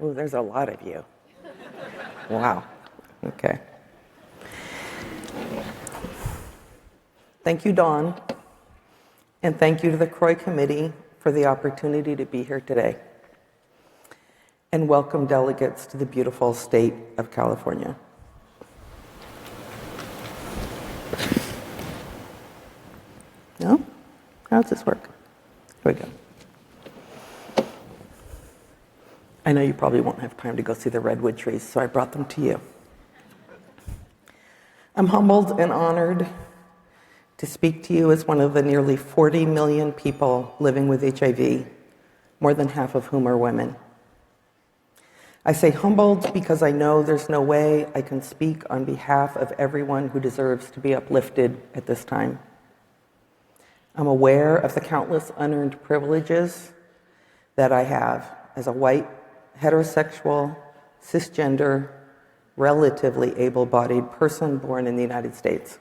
Oh, there's a lot of you. Wow. Okay. Thank you, Dawn. And thank you to the CROI committee for the opportunity to be here today. And welcome delegates to the beautiful state of California. No? How does this work? Here we go. I know you probably won't have time to go see the redwood trees, so I brought them to you. I'm humbled and honored to speak to you as one of the nearly 40 million people living with HIV, more than half of whom are women. I say humbled because I know there's no way I can speak on behalf of everyone who deserves to be uplifted at this time. I'm aware of the countless unearned privileges that I have as a white, heterosexual, cisgender, relatively able-bodied person born in the United States.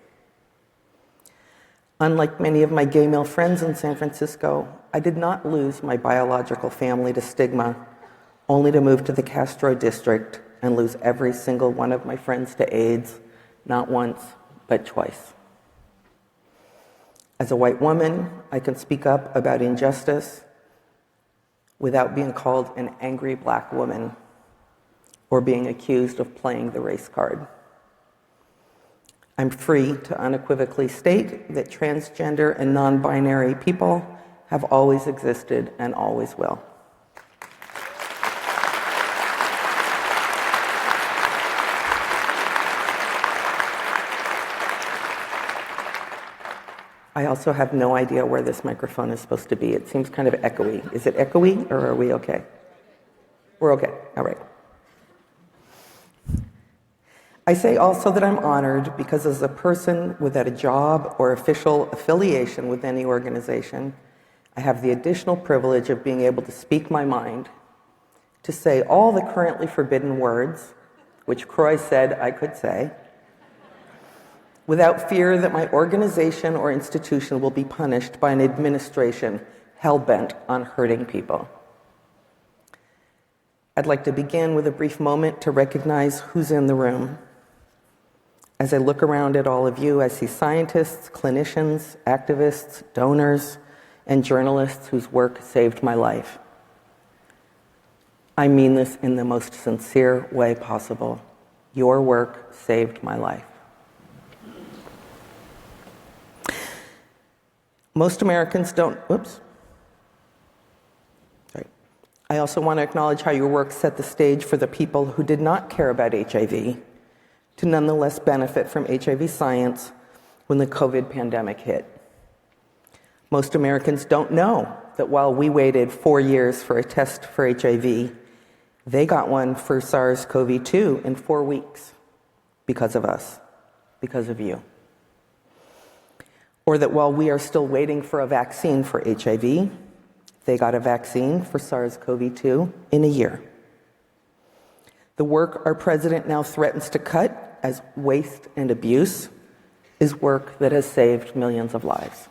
Unlike many of my gay male friends in San Francisco, I did not lose my biological family to stigma, only to move to the Castro district and lose every single one of my friends to AIDS, not once, but twice. As a white woman, I can speak up about injustice without being called an angry black woman or being accused of playing the race card. I'm free to unequivocally state that transgender and non-binary people have always existed and always will. I also have no idea where this microphone is supposed to be. It seems kind of echoey. Is it echoey, or are we okay? We're okay. All right. I say also that I'm honored because as a person without a job or official affiliation with any organization, I have the additional privilege of being able to speak my mind, to say all the currently forbidden words, which CROI said I could say, without fear that my organization or institution will be punished by an administration hell-bent on hurting people. I'd like to begin with a brief moment to recognize who's in the room. As I look around at all of you, I see scientists, clinicians, activists, donors, and journalists whose work saved my life. I mean this in the most sincere way possible. Your work saved my life. Most Americans don't, sorry. I also want to acknowledge how your work set the stage for the people who did not care about HIV to nonetheless benefit from HIV science when the COVID pandemic hit. Most Americans don't know that while we waited 4 years for a test for HIV, they got one for SARS-CoV-2 in 4 weeks because of us, because of you. Or that while we are still waiting for a vaccine for HIV, they got a vaccine for SARS-CoV-2 in a year. The work our president now threatens to cut as waste and abuse is work that has saved millions of lives.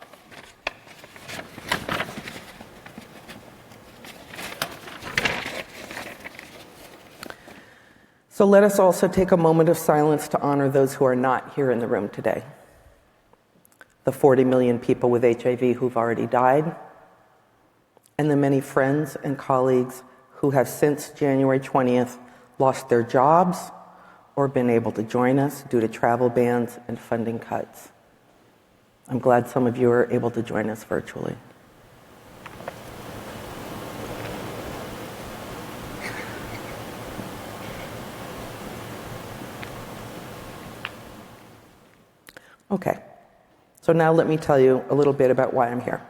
So let us also take a moment of silence to honor those who are not here in the room today. The 40 million people with HIV who've already died, and the many friends and colleagues who have since January 20th lost their jobs or been able to join us due to travel bans and funding cuts. I'm glad some of you are able to join us virtually. Okay. So now let me tell you a little bit about why I'm here.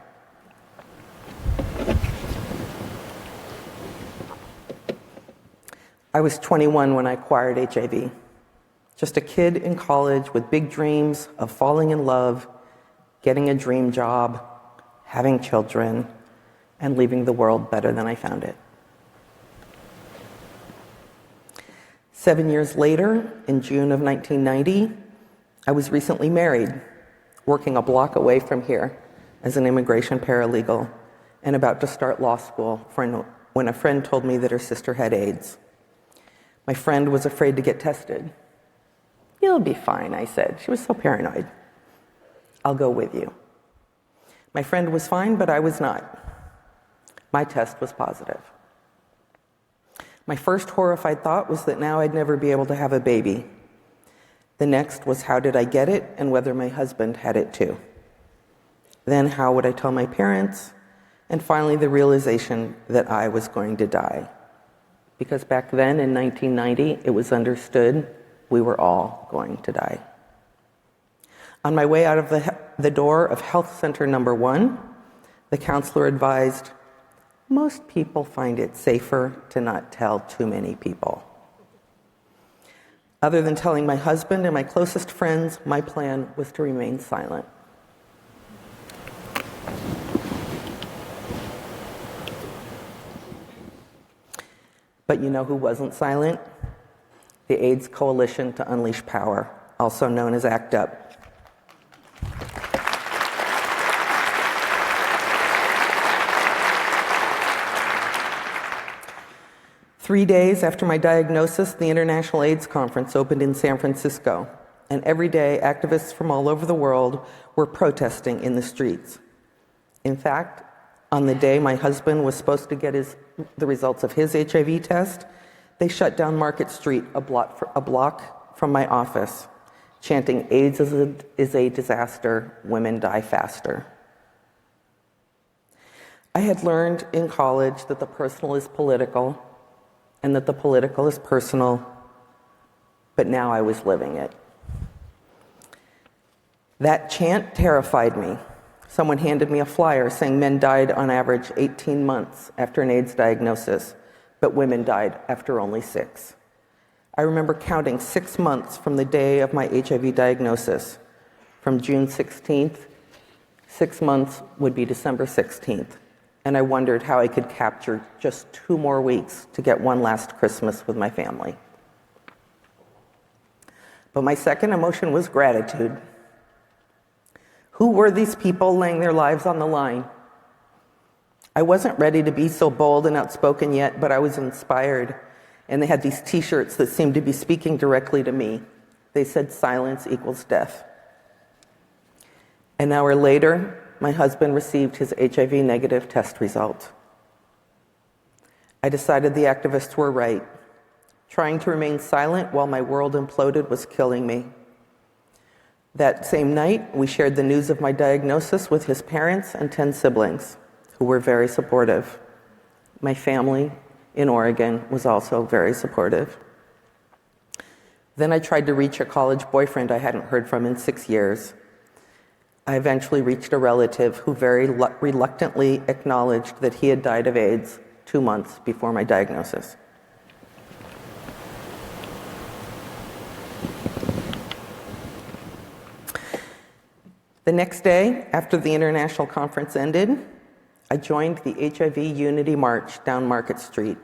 I was 21 when I acquired HIV. Just a kid in college with big dreams of falling in love, getting a dream job, having children, and leaving the world better than I found it. 7 years later, in June of 1990, I was recently married, working a block away from here as an immigration paralegal and about to start law school when a friend told me that her sister had AIDS. My friend was afraid to get tested. "You'll be fine," I said. She was so paranoid. "I'll go with you." My friend was fine, but I was not. My test was positive. My first horrified thought was that now I'd never be able to have a baby. The next was how did I get it and whether my husband had it too. Then how would I tell my parents? And finally the realization that I was going to die. Because back then in 1990, it was understood we were all going to die. On my way out of the door of Health Center number 1, the counselor advised, "Most people find it safer to not tell too many people." Other than telling my husband and my closest friends, my plan was to remain silent. But you know who wasn't silent? The AIDS Coalition to Unleash Power, also known as ACT UP. Three days after my diagnosis, the International AIDS Conference opened in San Francisco, and every day activists from all over the world were protesting in the streets. In fact, on the day my husband was supposed to get the results of his HIV test, they shut down Market Street a block from my office, chanting, "AIDS is a disaster, women die faster." I had learned in college that the personal is political and that the political is personal, but now I was living it. That chant terrified me. Someone handed me a flyer saying men died on average 18 months after an AIDS diagnosis, but women died after only 6. I remember counting 6 months from the day of my HIV diagnosis. From June 16th, 6 months would be December 16th, and I wondered how I could capture just 2 more weeks to get one last Christmas with my family. But my second emotion was gratitude. Who were these people laying their lives on the line? I wasn't ready to be so bold and outspoken yet, but I was inspired. And they had these t-shirts that seemed to be speaking directly to me. They said, "Silence equals death." An hour later, my husband received his HIV negative test result. I decided the activists were right. Trying to remain silent while my world imploded was killing me. That same night, we shared the news of my diagnosis with his parents and 10 siblings, who were very supportive. My family in Oregon was also very supportive. Then I tried to reach a college boyfriend I hadn't heard from in 6 years. I eventually reached a relative who very reluctantly acknowledged that he had died of AIDS 2 months before my diagnosis. The next day, after the international conference ended, I joined the HIV Unity March down Market Street.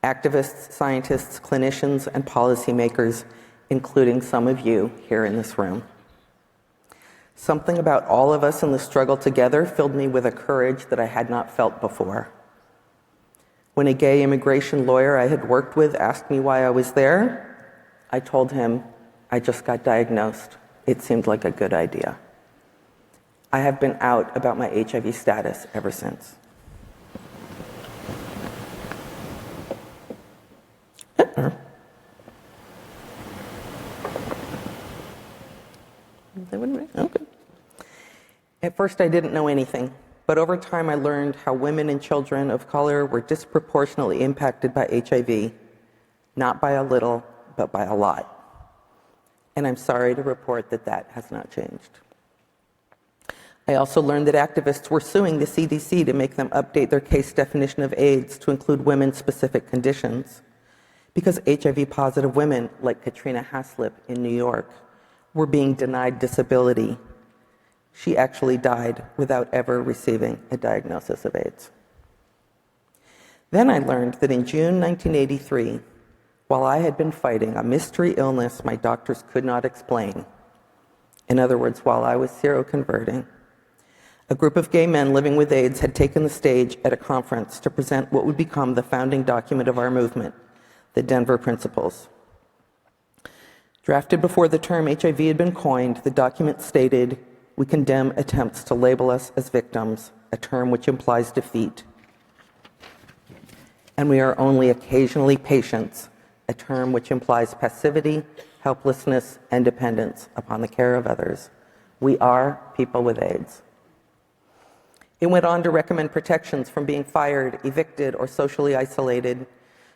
Activists, scientists, clinicians, and policymakers, including some of you here in this room. Something about all of us in the struggle together filled me with a courage that I had not felt before. When a gay immigration lawyer I had worked with asked me why I was there, I told him, "I just got diagnosed. It seemed like a good idea." I have been out about my HIV status ever since. Okay. At first, I didn't know anything, but over time, I learned how women and children of color were disproportionately impacted by HIV, not by a little, but by a lot. And I'm sorry to report that that has not changed. I also learned that activists were suing the CDC to make them update their case definition of AIDS to include women-specific conditions, because HIV-positive women, like Katrina Haslip in New York, were being denied disability. She actually died without ever receiving a diagnosis of AIDS. Then I learned that in June 1983, while I had been fighting a mystery illness my doctors could not explain, in other words, while I was seroconverting, a group of gay men living with AIDS had taken the stage at a conference to present what would become the founding document of our movement, the Denver Principles. Drafted before the term HIV had been coined, the document stated, "We condemn attempts to label us as victims, a term which implies defeat. And we are only occasionally patients, a term which implies passivity, helplessness, and dependence upon the care of others. We are people with AIDS." It went on to recommend protections from being fired, evicted, or socially isolated,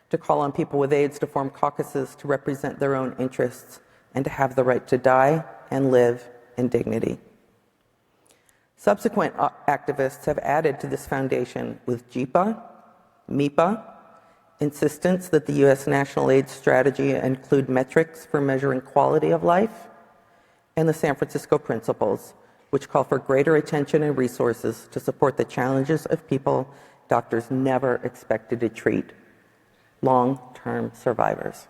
to call on people with AIDS to form caucuses to represent their own interests, and to have the right to die and live in dignity. Subsequent activists have added to this foundation with JIPA, MIPA, insistence that the U.S. National AIDS Strategy include metrics for measuring quality of life, and the San Francisco Principles, which call for greater attention and resources to support the challenges of people doctors never expected to treat, long-term survivors.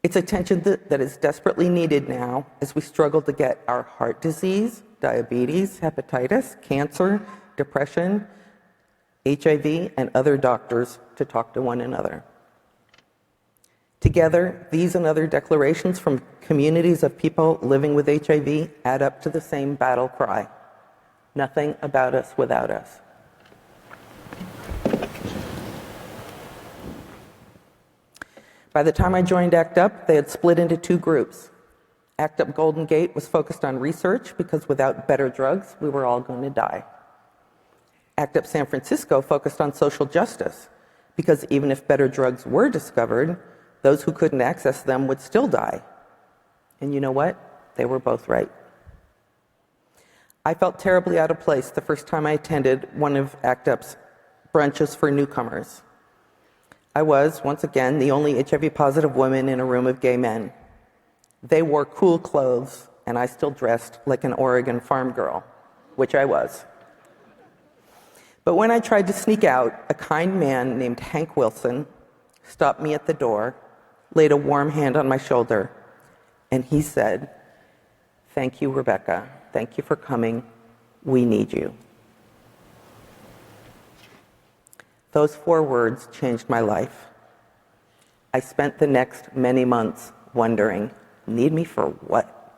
It's attention that is desperately needed now as we struggle to get our heart disease, diabetes, hepatitis, cancer, depression, HIV, and other doctors to talk to one another. Together, these and other declarations from communities of people living with HIV add up to the same battle cry: nothing about us without us. By the time I joined ACT UP, they had split into two groups. ACT UP Golden Gate was focused on research because without better drugs, we were all going to die. ACT UP San Francisco focused on social justice because even if better drugs were discovered, those who couldn't access them would still die. And you know what? They were both right. I felt terribly out of place the first time I attended one of ACT UP's brunches for newcomers. I was, once again, the only HIV-positive woman in a room of gay men. They wore cool clothes, and I still dressed like an Oregon farm girl, which I was. But when I tried to sneak out, a kind man named Hank Wilson stopped me at the door, laid a warm hand on my shoulder, and he said, "Thank you, Rebecca. Thank you for coming. We need you." Those 4 words changed my life. I spent the next many months wondering, need me for what?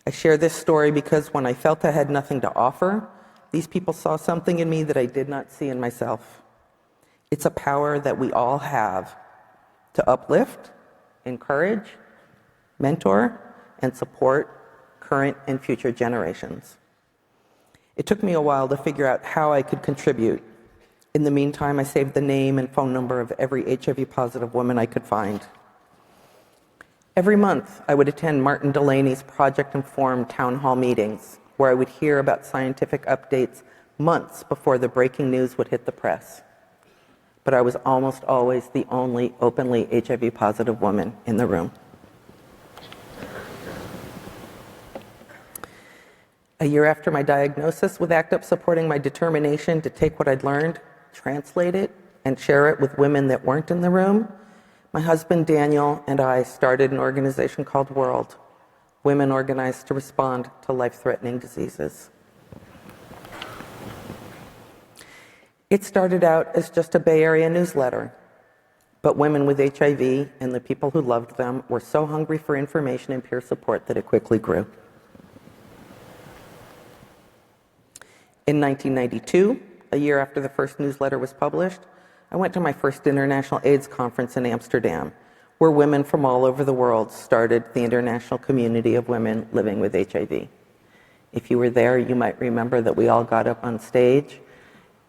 I share this story because when I felt I had nothing to offer, these people saw something in me that I did not see in myself. It's a power that we all have to uplift, encourage, mentor, and support current and future generations. It took me a while to figure out how I could contribute. In the meantime, I saved the name and phone number of every HIV-positive woman I could find. Every month, I would attend Martin Delaney's Project Informed town hall meetings, where I would hear about scientific updates months before the breaking news would hit the press. But I was almost always the only openly HIV-positive woman in the room. A year after my diagnosis, with ACT UP supporting my determination to take what I'd learned, translate it, and share it with women that weren't in the room, my husband Daniel and I started an organization called World, Women Organized to Respond to Life-Threatening Diseases. It started out as just a Bay Area newsletter, but women with HIV and the people who loved them were so hungry for information and peer support that it quickly grew. In 1992, a year after the first newsletter was published, I went to my first International AIDS Conference in Amsterdam, where women from all over the world started the international community of women living with HIV. If you were there, you might remember that we all got up on stage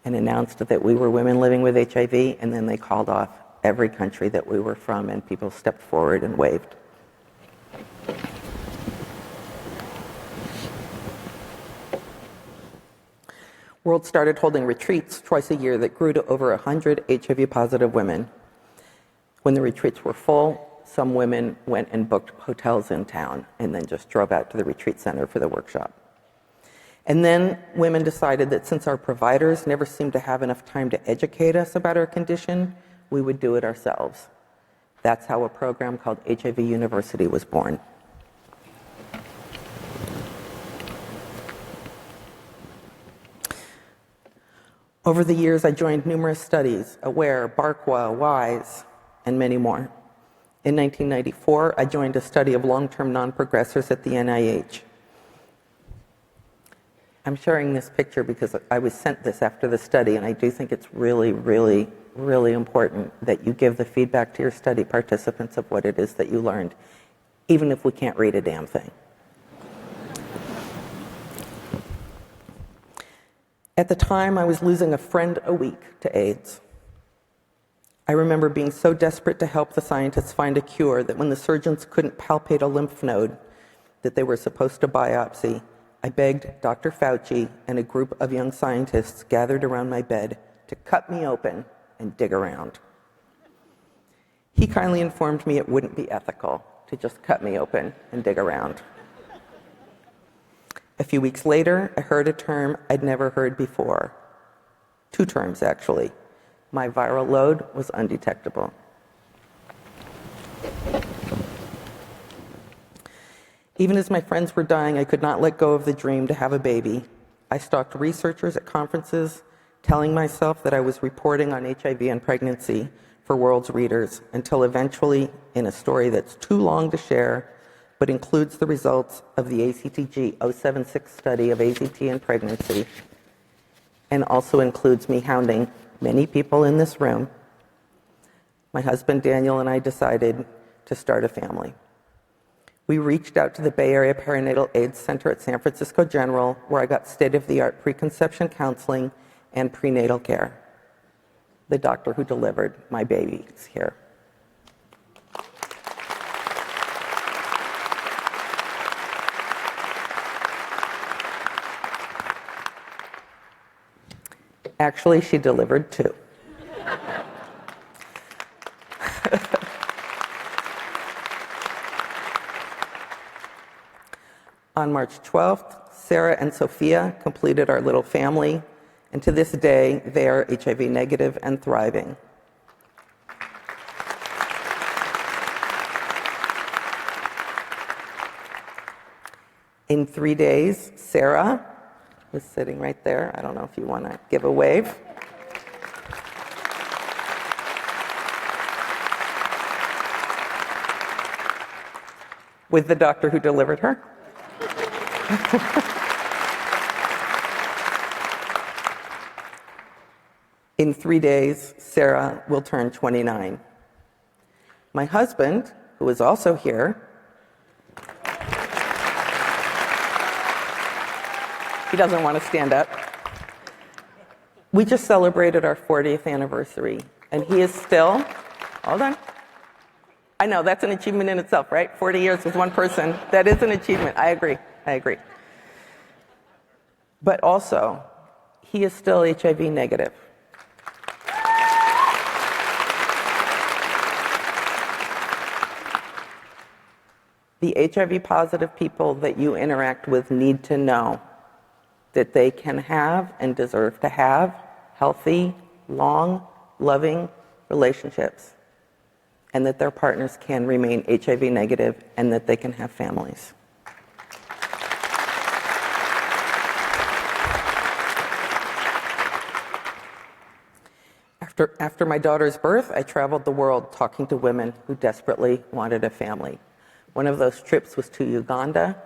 and announced that we were women living with HIV, and then they called off every country that we were from, and people stepped forward and waved. World started holding retreats twice a year that grew to over 100 HIV-positive women. When the retreats were full, some women went and booked hotels in town and then just drove out to the retreat center for the workshop. And then women decided that since our providers never seemed to have enough time to educate us about our condition, we would do it ourselves. That's how a program called HIV University was born. Over the years, I joined numerous studies, AWARE, BARCWA, WISE, and many more. In 1994, I joined a study of long-term non-progressors at the NIH. I'm sharing this picture because I was sent this after the study, and I do think it's really, really, really important that you give the feedback to your study participants of what it is that you learned, even if we can't read a damn thing. At the time, I was losing a friend a week to AIDS. I remember being so desperate to help the scientists find a cure that when the surgeons couldn't palpate a lymph node that they were supposed to biopsy, I begged Dr. Fauci and a group of young scientists gathered around my bed to cut me open and dig around. He kindly informed me it wouldn't be ethical to just cut me open and dig around. A few weeks later, I heard a term I'd never heard before. 2 terms, actually. My viral load was undetectable. Even as my friends were dying, I could not let go of the dream to have a baby. I stalked researchers at conferences, telling myself that I was reporting on HIV and pregnancy for world's readers, until eventually, in a story that's too long to share, but includes the results of the ACTG 076 study of AZT and pregnancy, and also includes me hounding many people in this room, my husband Daniel and I decided to start a family. We reached out to the Bay Area Perinatal AIDS Center at San Francisco General, where I got state-of-the-art preconception counseling and prenatal care. The doctor who delivered my baby is here. Actually, she delivered 2. On March 12th, Sarah and Sophia completed our little family, and to this day, they are HIV negative and thriving. In 3 days, Sarah was sitting right there. I don't know if you want to give a wave. With the doctor who delivered her. In 3 days, Sarah will turn 29. My husband, who is also here, he doesn't want to stand up. We just celebrated our 40th anniversary, and he is still, hold on. I know, that's an achievement in itself, right? 40 years with one person, that is an achievement. I agree. But also, he is still HIV negative. The HIV positive people that you interact with need to know that they can have and deserve to have healthy, long, loving relationships, and that their partners can remain HIV negative and that they can have families. After my daughter's birth, I traveled the world talking to women who desperately wanted a family. One of those trips was to Uganda.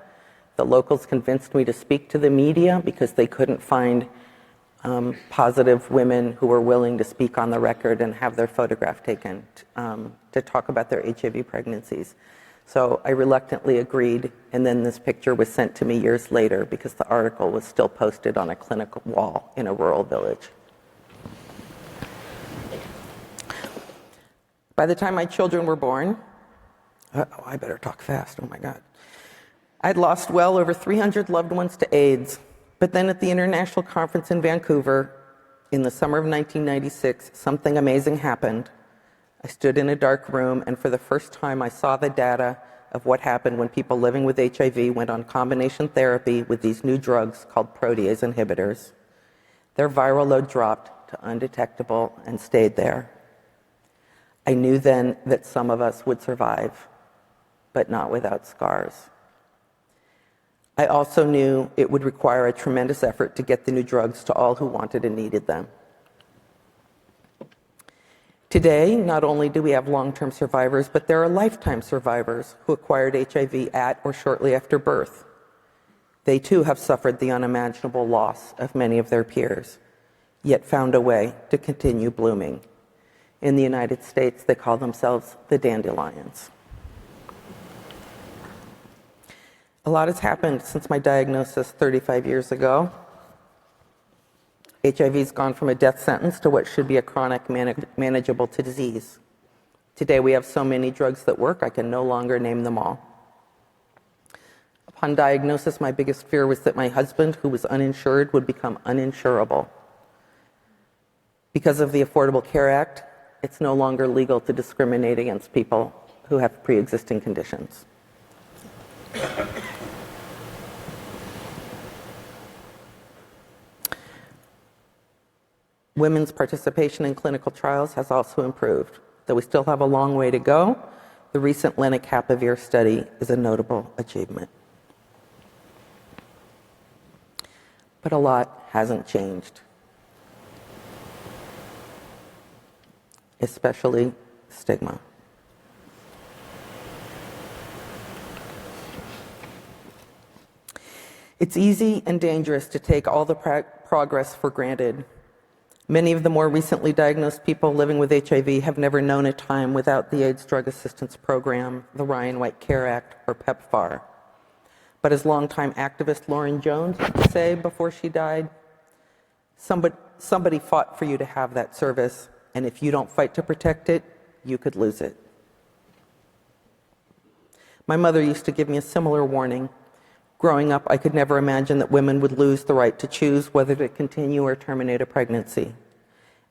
The locals convinced me to speak to the media because they couldn't find positive women who were willing to speak on the record and have their photograph taken to talk about their HIV pregnancies. So I reluctantly agreed, and then this picture was sent to me years later because the article was still posted on a clinic wall in a rural village. By the time my children were born, I better talk fast, oh my God. I'd lost well over 300 loved ones to AIDS, but then at the international conference in Vancouver in the summer of 1996, something amazing happened. I stood in a dark room, and for the first time I saw the data of what happened when people living with HIV went on combination therapy with these new drugs called protease inhibitors. Their viral load dropped to undetectable and stayed there. I knew then that some of us would survive, but not without scars. I also knew it would require a tremendous effort to get the new drugs to all who wanted and needed them. Today, not only do we have long-term survivors, but there are lifetime survivors who acquired HIV at or shortly after birth. They too have suffered the unimaginable loss of many of their peers, yet found a way to continue blooming. In the United States, they call themselves the dandelions. A lot has happened since my diagnosis 35 years ago. HIV has gone from a death sentence to what should be a chronic, manageable disease. Today we have so many drugs that work, I can no longer name them all. Upon diagnosis, my biggest fear was that my husband, who was uninsured, would become uninsurable. Because of the Affordable Care Act, it's no longer legal to discriminate against people who have pre-existing conditions. Women's participation in clinical trials has also improved. Though we still have a long way to go, the recent lenacapavir study is a notable achievement. But a lot hasn't changed, especially stigma. It's easy and dangerous to take all the progress for granted. Many of the more recently diagnosed people living with HIV have never known a time without the AIDS Drug Assistance Program, the Ryan White Care Act, or PEPFAR. But as longtime activist Lauren Jones used to say before she died, somebody fought for you to have that service, and if you don't fight to protect it, you could lose it. My mother used to give me a similar warning. Growing up, I could never imagine that women would lose the right to choose whether to continue or terminate a pregnancy.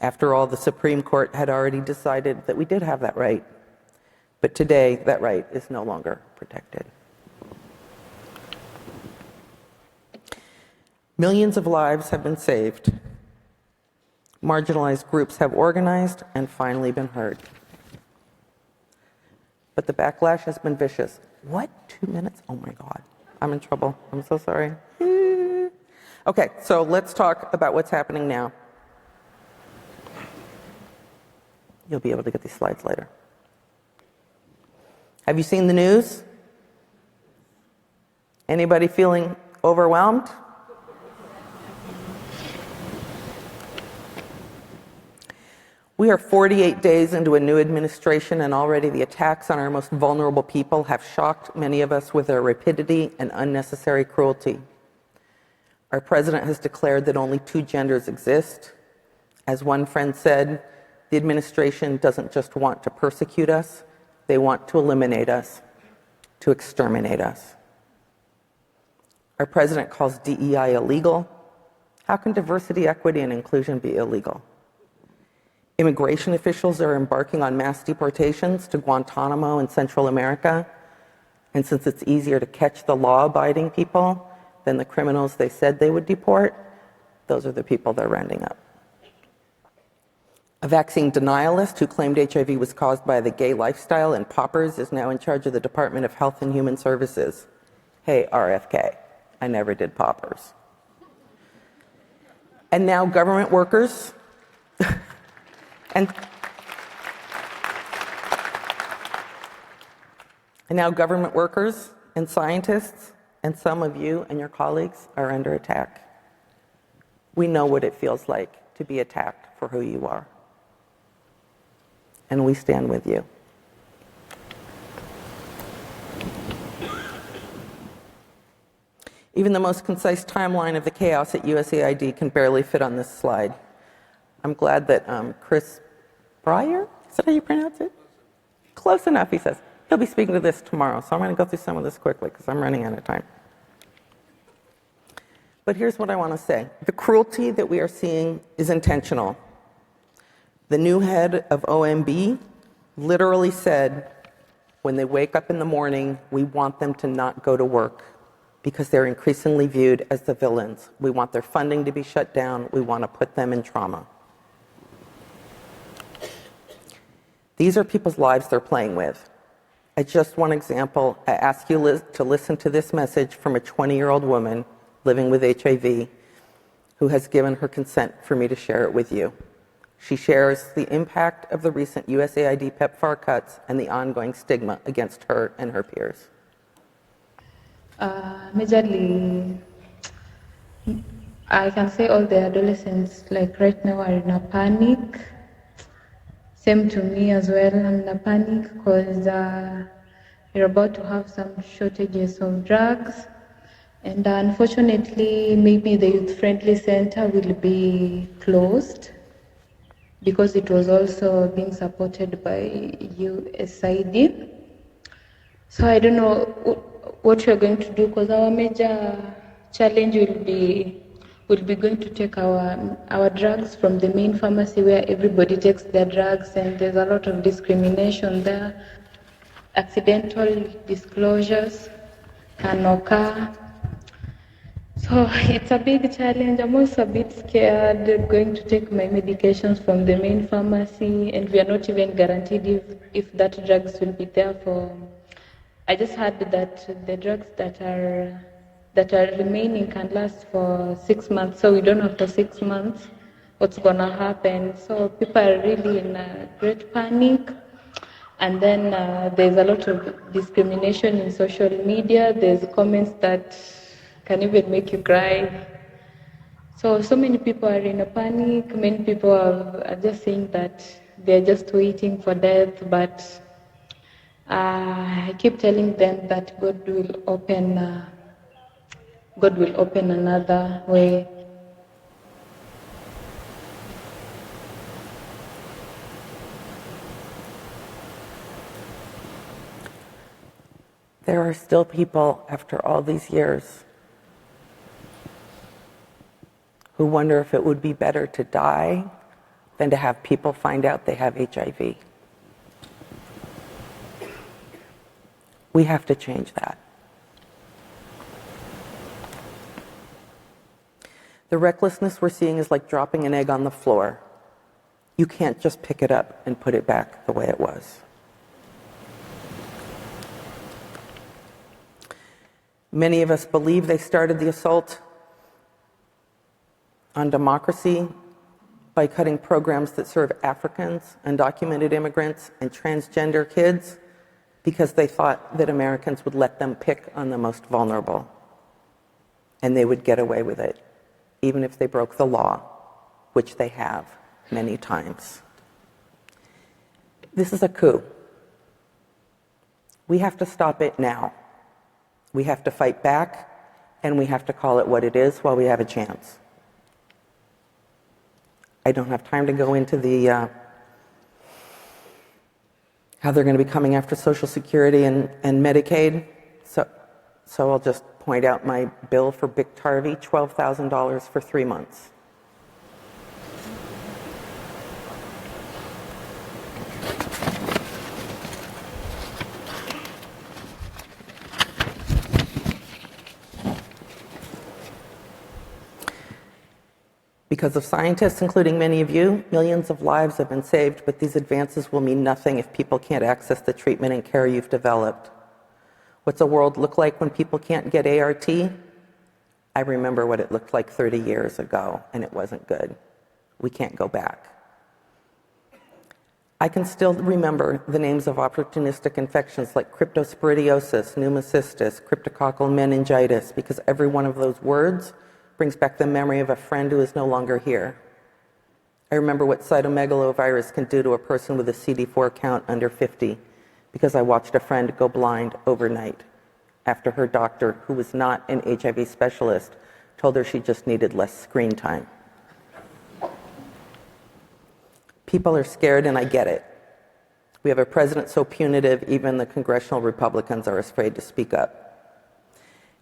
After all, the Supreme Court had already decided that we did have that right. But today, that right is no longer protected. Millions of lives have been saved. Marginalized groups have organized and finally been heard. But the backlash has been vicious. What? 2 minutes? Oh my God. I'm in trouble. I'm so sorry. Okay, so let's talk about what's happening now. You'll be able to get these slides later. Have you seen the news? Anybody feeling overwhelmed? We are 48 days into a new administration, and already the attacks on our most vulnerable people have shocked many of us with their rapidity and unnecessary cruelty. Our president has declared that only 2 genders exist. As one friend said, the administration doesn't just want to persecute us, they want to eliminate us, to exterminate us. Our president calls DEI illegal. How can diversity, equity, and inclusion be illegal? Immigration officials are embarking on mass deportations to Guantanamo in Central America. And since it's easier to catch the law-abiding people than the criminals they said they would deport, those are the people they're rounding up. A vaccine denialist who claimed HIV was caused by the gay lifestyle and poppers is now in charge of the Department of Health and Human Services. Hey, RFK, I never did poppers. And now government workers And now government workers and scientists and some of you and your colleagues are under attack. We know what it feels like to be attacked for who you are. And we stand with you. Even the most concise timeline of the chaos at USAID can barely fit on this slide. I'm glad that Chris Breyer, is that how you pronounce it? Close enough, he says. He'll be speaking to this tomorrow, so I'm going to go through some of this quickly because I'm running out of time. But here's what I want to say. The cruelty that we are seeing is intentional. The new head of OMB literally said, when they wake up in the morning, we want them to not go to work because they're increasingly viewed as the villains. We want their funding to be shut down. We want to put them in trauma. These are people's lives they're playing with. As just one example, I ask you to listen to this message from a 20-year-old woman living with HIV who has given her consent for me to share it with you. She shares the impact of the recent USAID PEPFAR cuts and the ongoing stigma against her and her peers. Majorly, I can say all the adolescents like right now are in a panic. Same to me as well. I'm in a panic because we're about to have some shortages of drugs. And unfortunately, maybe the youth-friendly center will be closed because it was also being supported by USAID. So I don't know what we're going to do because our major challenge will be going to take our drugs from the main pharmacy where everybody takes their drugs, and there's a lot of discrimination there. Accidental disclosures can occur. So it's a big challenge. I'm also a bit scared going to take my medications from the main pharmacy, and we are not even guaranteed if that drugs will be there for. I just heard that the drugs that are remaining can last for 6 months, so we don't know after 6 months what's gonna happen. So people are really in a great panic. And then there's a lot of discrimination in social media. There's comments that can even make you cry. So many people are in a panic. Many people are just saying that they're just waiting for death. But I keep telling them that God will open another way. There are still people after all these years who wonder if it would be better to die than to have people find out they have HIV. We have to change that. The recklessness we're seeing is like dropping an egg on the floor. You can't just pick it up and put it back the way it was. Many of us believe they started the assault on democracy by cutting programs that serve Africans, undocumented immigrants, and transgender kids because they thought that Americans would let them pick on the most vulnerable and they would get away with it, even if they broke the law, which they have many times. This is a coup. We have to stop it now. We have to fight back, and we have to call it what it is while we have a chance. I don't have time to go into the how they're going to be coming after Social Security and Medicaid, so I'll just point out my bill for Biktarvy, $12,000 for 3 months. Because of scientists, including many of you, millions of lives have been saved, but these advances will mean nothing if people can't access the treatment and care you've developed. What's a world look like when people can't get ART? I remember what it looked like 30 years ago, and it wasn't good. We can't go back. I can still remember the names of opportunistic infections like cryptosporidiosis, pneumocystis, cryptococcal meningitis, because every one of those words brings back the memory of a friend who is no longer here. I remember what cytomegalovirus can do to a person with a CD4 count under 50 because I watched a friend go blind overnight after her doctor, who was not an HIV specialist, told her she just needed less screen time. People are scared, and I get it. We have a president so punitive, even the congressional Republicans are afraid to speak up.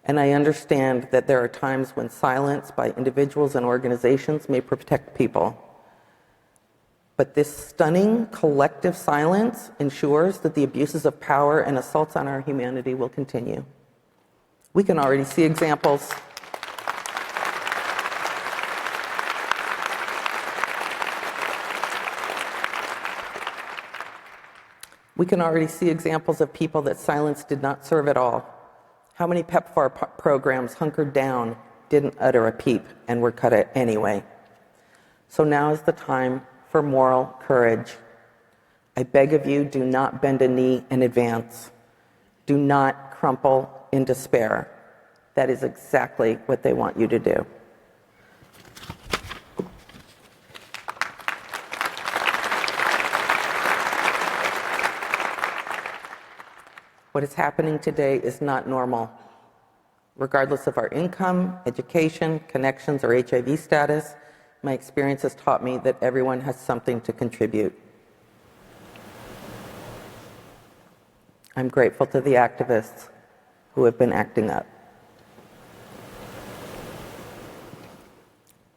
And I understand that there are times when silence by individuals and organizations may protect people. But this stunning collective silence ensures that the abuses of power and assaults on our humanity will continue. We can already see examples. We can already see examples of people that silence did not serve at all. How many PEPFAR programs hunkered down, didn't utter a peep, and were cut anyway? So now is the time for moral courage. I beg of you, do not bend a knee in advance. Do not crumple in despair. That is exactly what they want you to do. What is happening today is not normal. Regardless of our income, education, connections, or HIV status, my experience has taught me that everyone has something to contribute. I'm grateful to the activists who have been acting up.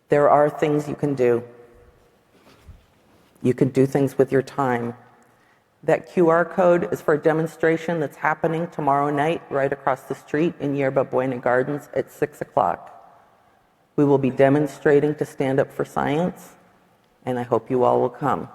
There are things you can do. You can do things with your time. That QR code is for a demonstration that's happening tomorrow night right across the street in Yerba Buena Gardens at 6 o'clock. We will be demonstrating to stand up for science, and I hope you all will come.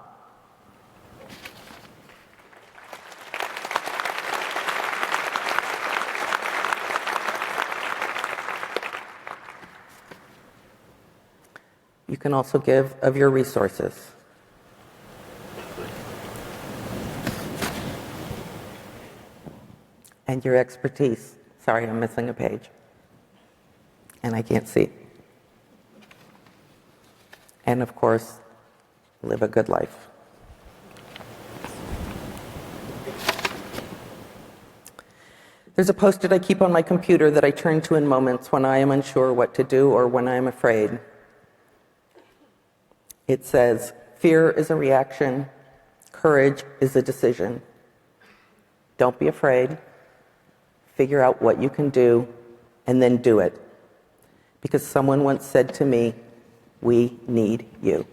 You can also give of your resources. And your expertise. Sorry, I'm missing a page. And I can't see. And of course, live a good life. There's a post-it I keep on my computer that I turn to in moments when I am unsure what to do or when I am afraid. It says, fear is a reaction, courage is a decision. Don't be afraid. Figure out what you can do, and then do it. Because someone once said to me, we need you.